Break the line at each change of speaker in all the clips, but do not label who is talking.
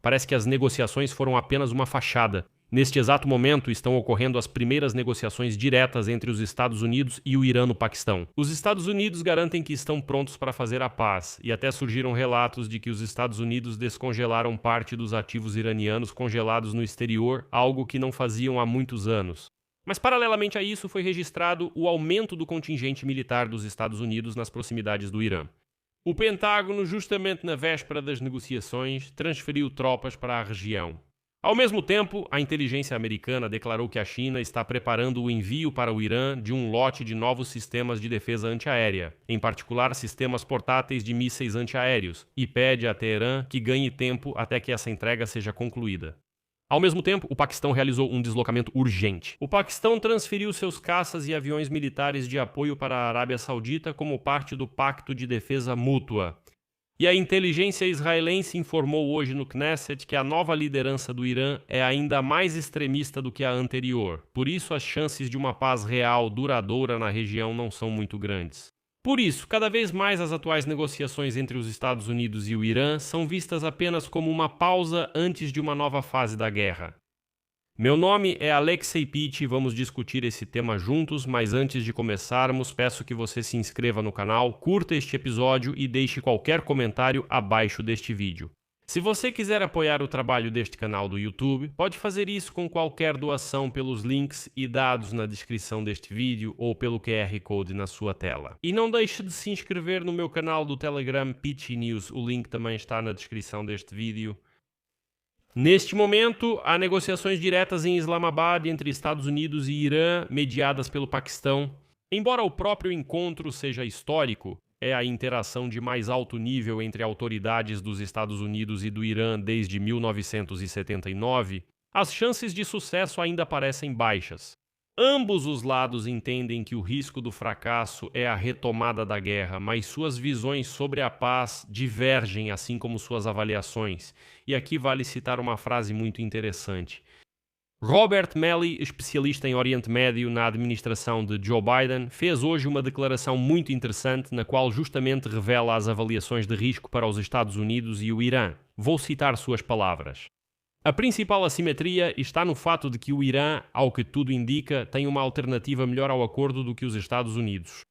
Parece que as negociações foram apenas uma fachada. Neste exato momento, estão ocorrendo as primeiras negociações diretas entre os Estados Unidos e o Irã no Paquistão. Os Estados Unidos garantem que estão prontos para fazer a paz, e até surgiram relatos de que os Estados Unidos descongelaram parte dos ativos iranianos congelados no exterior, algo que não faziam há muitos anos. Mas, paralelamente a isso, foi registrado o aumento do contingente militar dos Estados Unidos nas proximidades do Irã. O Pentágono, justamente na véspera das negociações, transferiu tropas para a região. Ao mesmo tempo, a inteligência americana declarou que a China está preparando o envio para o Irã de um lote de novos sistemas de defesa antiaérea, em particular sistemas portáteis de mísseis antiaéreos, e pede a Teherã que ganhe tempo até que essa entrega seja concluída. Ao mesmo tempo, o Paquistão realizou um deslocamento urgente. O Paquistão transferiu seus caças e aviões militares de apoio para a Arábia Saudita como parte do Pacto de Defesa Mútua. E a inteligência israelense informou hoje no Knesset que a nova liderança do Irã é ainda mais extremista do que a anterior. Por isso, as chances de uma paz real, duradoura na região não são muito grandes. Por isso, cada vez mais as atuais negociações entre os Estados Unidos e o Irã são vistas apenas como uma pausa antes de uma nova fase da guerra. Meu nome é Alexei Pitt e vamos discutir esse tema juntos, mas antes de começarmos, peço que você se inscreva no canal, curta este episódio e deixe qualquer comentário abaixo deste vídeo. Se você quiser apoiar o trabalho deste canal do YouTube, pode fazer isso com qualquer doação pelos links e dados na descrição deste vídeo ou pelo QR Code na sua tela. E não deixe de se inscrever no meu canal do Telegram Pitt News, o link também está na descrição deste vídeo. Neste momento, há negociações diretas em Islamabad entre Estados Unidos e Irã, mediadas pelo Paquistão. Embora o próprio encontro seja histórico, é a interação de mais alto nível entre autoridades dos Estados Unidos e do Irã desde 1979, as chances de sucesso ainda parecem baixas. Ambos os lados entendem que o risco do fracasso é a retomada da guerra, mas suas visões sobre a paz divergem, assim como suas avaliações. E aqui vale citar uma frase muito interessante. Robert Malley, especialista em Oriente Médio na administração de Joe Biden, fez hoje uma declaração muito interessante na qual justamente revela as avaliações de risco para os Estados Unidos e o Irã. Vou citar suas palavras. A principal assimetria está no fato de que o Irã, ao que tudo indica, tem uma alternativa melhor ao acordo do que os Estados Unidos.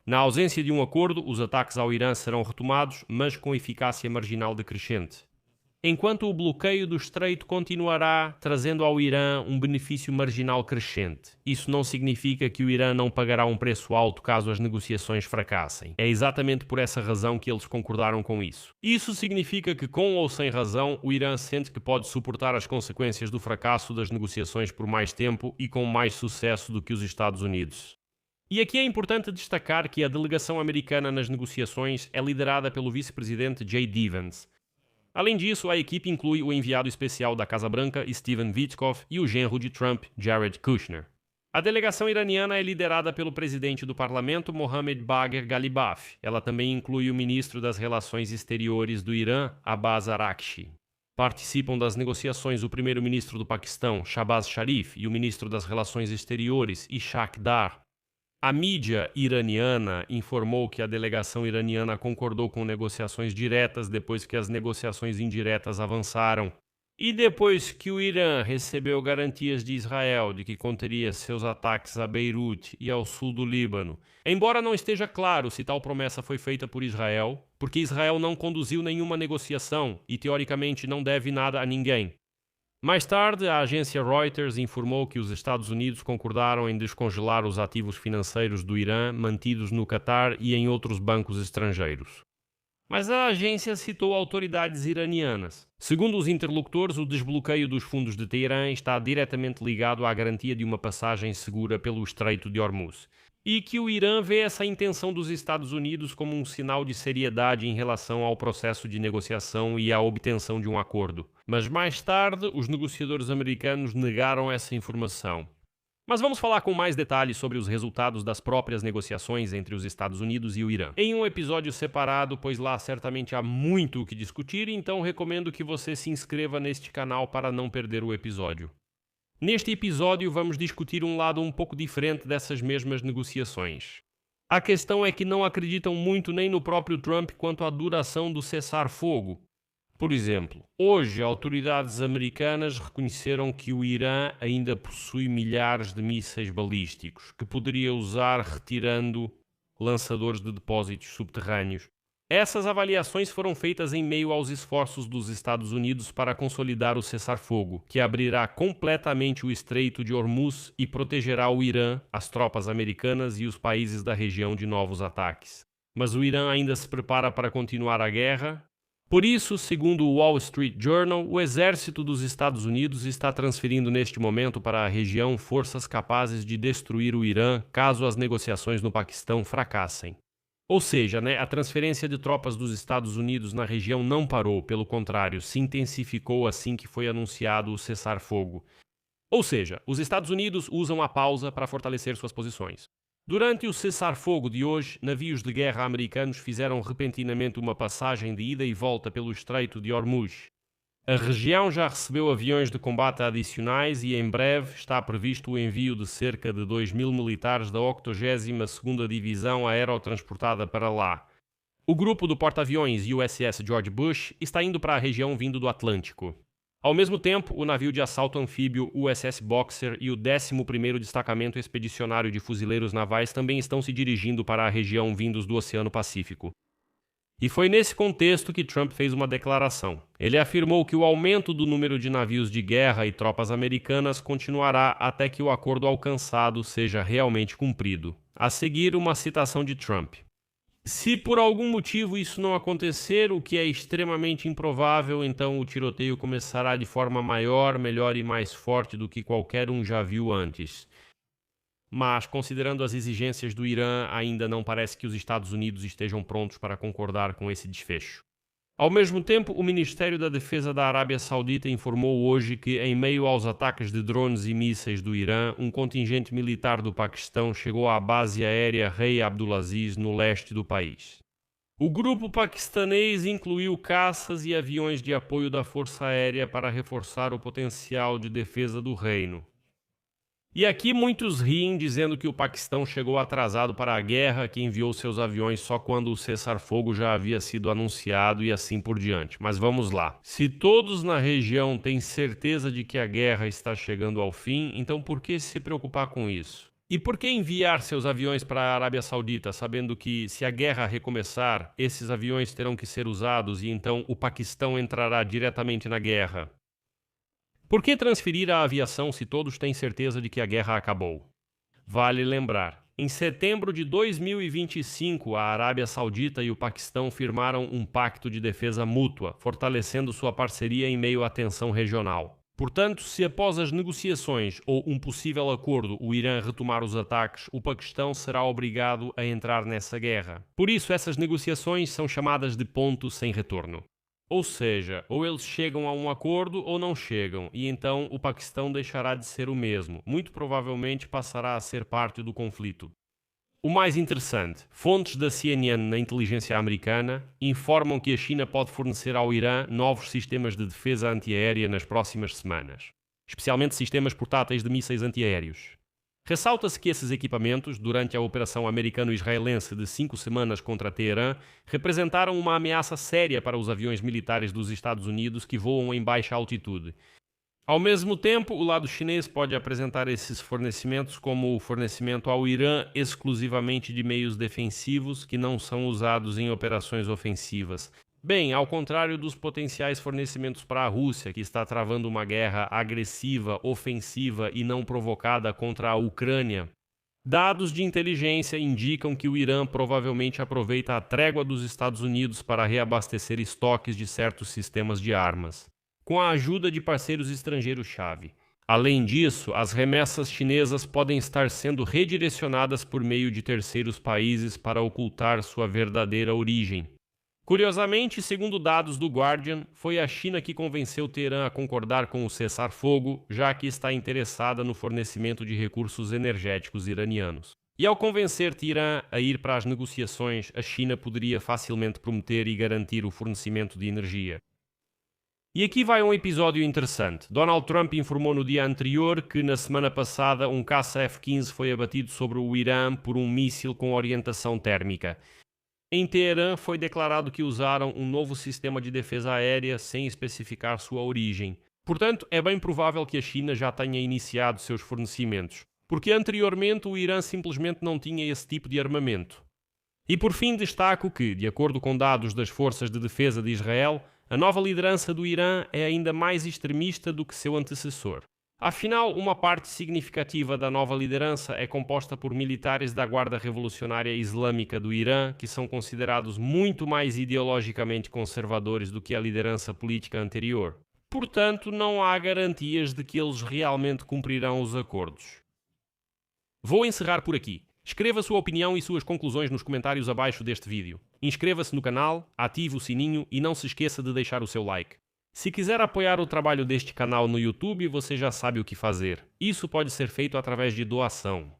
Na ausência de um acordo, os ataques ao Irã serão retomados, mas com eficácia marginal decrescente. Enquanto o bloqueio do Estreito continuará, trazendo ao Irã um benefício marginal crescente. Isso não significa que o Irã não pagará um preço alto caso as negociações fracassem. É exatamente por essa razão que eles concordaram com isso. Isso significa que, com ou sem razão, o Irã sente que pode suportar as consequências do fracasso das negociações por mais tempo e com mais sucesso do que os Estados Unidos. E aqui é importante destacar que a delegação americana nas negociações é liderada pelo vice-presidente J.D. Vance. Além disso, a equipe inclui o enviado especial da Casa Branca, Stephen Witkoff, e o genro de Trump, Jared Kushner. A delegação iraniana é liderada pelo presidente do parlamento, Mohammad Bagher Ghalibaf. Ela também inclui o ministro das Relações Exteriores do Irã, Abbas Araghchi. Participam das negociações o primeiro-ministro do Paquistão, Shahbaz Sharif, e o ministro das Relações Exteriores, Ishaq Dar. A mídia iraniana informou que a delegação iraniana concordou com negociações diretas depois que as negociações indiretas avançaram. E depois que o Irã recebeu garantias de Israel de que conteria seus ataques a Beirute e ao sul do Líbano. Embora não esteja claro se tal promessa foi feita por Israel, porque Israel não conduziu nenhuma negociação e teoricamente não deve nada a ninguém. Mais tarde, a agência Reuters informou que os Estados Unidos concordaram em descongelar os ativos financeiros do Irã mantidos no Catar e em outros bancos estrangeiros. Mas a agência citou autoridades iranianas. Segundo os interlocutores, o desbloqueio dos fundos de Teherã está diretamente ligado à garantia de uma passagem segura pelo Estreito de Hormuz. E que o Irã vê essa intenção dos Estados Unidos como um sinal de seriedade em relação ao processo de negociação e à obtenção de um acordo. Mas mais tarde, os negociadores americanos negaram essa informação. Mas vamos falar com mais detalhes sobre os resultados das próprias negociações entre os Estados Unidos e o Irã. Em um episódio separado, pois lá certamente há muito o que discutir, então recomendo que você se inscreva neste canal para não perder o episódio. Neste episódio vamos discutir um lado um pouco diferente dessas mesmas negociações. A questão é que não acreditam muito nem no próprio Trump quanto à duração do cessar-fogo. Por exemplo, hoje autoridades americanas reconheceram que o Irã ainda possui milhares de mísseis balísticos que poderia usar retirando lançadores de depósitos subterrâneos. Essas avaliações foram feitas em meio aos esforços dos Estados Unidos para consolidar o cessar-fogo, que abrirá completamente o Estreito de Hormuz e protegerá o Irã, as tropas americanas e os países da região de novos ataques. Mas o Irã ainda se prepara para continuar a guerra. Por isso, segundo o Wall Street Journal, o exército dos Estados Unidos está transferindo neste momento para a região forças capazes de destruir o Irã caso as negociações no Paquistão fracassem. Ou seja, a transferência de tropas dos Estados Unidos na região não parou, pelo contrário, se intensificou assim que foi anunciado o cessar-fogo. Ou seja, os Estados Unidos usam a pausa para fortalecer suas posições. Durante o cessar-fogo de hoje, navios de guerra americanos fizeram repentinamente uma passagem de ida e volta pelo Estreito de Hormuz. A região já recebeu aviões de combate adicionais e em breve está previsto o envio de cerca de 2.000 militares da 82ª Divisão Aerotransportada para lá. O grupo do porta-aviões USS George Bush está indo para a região vindo do Atlântico. Ao mesmo tempo, o navio de assalto anfíbio USS Boxer e o 11º Destacamento Expedicionário de Fuzileiros Navais também estão se dirigindo para a região vindos do Oceano Pacífico. E foi nesse contexto que Trump fez uma declaração. Ele afirmou que o aumento do número de navios de guerra e tropas americanas continuará até que o acordo alcançado seja realmente cumprido. A seguir, uma citação de Trump. Se por algum motivo isso não acontecer, o que é extremamente improvável, então o tiroteio começará de forma maior, melhor e mais forte do que qualquer um já viu antes. Mas, considerando as exigências do Irã, ainda não parece que os Estados Unidos estejam prontos para concordar com esse desfecho. Ao mesmo tempo, o Ministério da Defesa da Arábia Saudita informou hoje que, em meio aos ataques de drones e mísseis do Irã, um contingente militar do Paquistão chegou à base aérea Rei Abdulaziz, no leste do país. O grupo paquistanês incluiu caças e aviões de apoio da Força Aérea para reforçar o potencial de defesa do reino. E aqui muitos riem dizendo que o Paquistão chegou atrasado para a guerra, que enviou seus aviões só quando o cessar-fogo já havia sido anunciado e assim por diante. Mas vamos lá. Se todos na região têm certeza de que a guerra está chegando ao fim, então por que se preocupar com isso? E por que enviar seus aviões para a Arábia Saudita, sabendo que, se a guerra recomeçar, esses aviões terão que ser usados e então o Paquistão entrará diretamente na guerra? Por que transferir a aviação se todos têm certeza de que a guerra acabou? Vale lembrar, em setembro de 2025, a Arábia Saudita e o Paquistão firmaram um pacto de defesa mútua, fortalecendo sua parceria em meio à tensão regional. Portanto, se após as negociações ou um possível acordo o Irã retomar os ataques, o Paquistão será obrigado a entrar nessa guerra. Por isso, essas negociações são chamadas de ponto sem retorno. Ou seja, ou eles chegam a um acordo ou não chegam, e então o Paquistão deixará de ser o mesmo, muito provavelmente passará a ser parte do conflito. O mais interessante, fontes da CNN na inteligência americana informam que a China pode fornecer ao Irã novos sistemas de defesa antiaérea nas próximas semanas, especialmente sistemas portáteis de mísseis antiaéreos. Ressalta-se que esses equipamentos, durante a operação americano-israelense de 5 semanas contra Teherã, representaram uma ameaça séria para os aviões militares dos Estados Unidos que voam em baixa altitude. Ao mesmo tempo, o lado chinês pode apresentar esses fornecimentos como o fornecimento ao Irã exclusivamente de meios defensivos que não são usados em operações ofensivas. Bem, ao contrário dos potenciais fornecimentos para a Rússia, que está travando uma guerra agressiva, ofensiva e não provocada contra a Ucrânia, dados de inteligência indicam que o Irã provavelmente aproveita a trégua dos Estados Unidos para reabastecer estoques de certos sistemas de armas, com a ajuda de parceiros estrangeiros-chave. Além disso, as remessas chinesas podem estar sendo redirecionadas por meio de terceiros países para ocultar sua verdadeira origem. Curiosamente, segundo dados do Guardian, foi a China que convenceu Teherã a concordar com o cessar-fogo, já que está interessada no fornecimento de recursos energéticos iranianos. E ao convencer Teherã a ir para as negociações, a China poderia facilmente prometer e garantir o fornecimento de energia. E aqui vai um episódio interessante. Donald Trump informou no dia anterior que, na semana passada, um caça F-15 foi abatido sobre o Irã por um míssil com orientação térmica. Em Teherã foi declarado que usaram um novo sistema de defesa aérea sem especificar sua origem. Portanto, é bem provável que a China já tenha iniciado seus fornecimentos, porque anteriormente o Irã simplesmente não tinha esse tipo de armamento. E por fim destaco que, de acordo com dados das Forças de Defesa de Israel, a nova liderança do Irã é ainda mais extremista do que seu antecessor. Afinal, uma parte significativa da nova liderança é composta por militares da Guarda Revolucionária Islâmica do Irã, que são considerados muito mais ideologicamente conservadores do que a liderança política anterior. Portanto, não há garantias de que eles realmente cumprirão os acordos. Vou encerrar por aqui. Escreva sua opinião e suas conclusões nos comentários abaixo deste vídeo. Inscreva-se no canal, ative o sininho e não se esqueça de deixar o seu like. Se quiser apoiar o trabalho deste canal no YouTube, você já sabe o que fazer. Isso pode ser feito através de doação.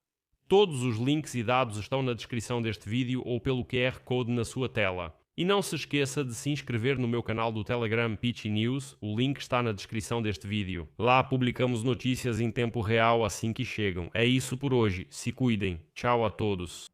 Todos os links e dados estão na descrição deste vídeo ou pelo QR Code na sua tela. E não se esqueça de se inscrever no meu canal do Telegram Peachy News, o link está na descrição deste vídeo. Lá publicamos notícias em tempo real assim que chegam. É isso por hoje, se cuidem. Tchau a todos.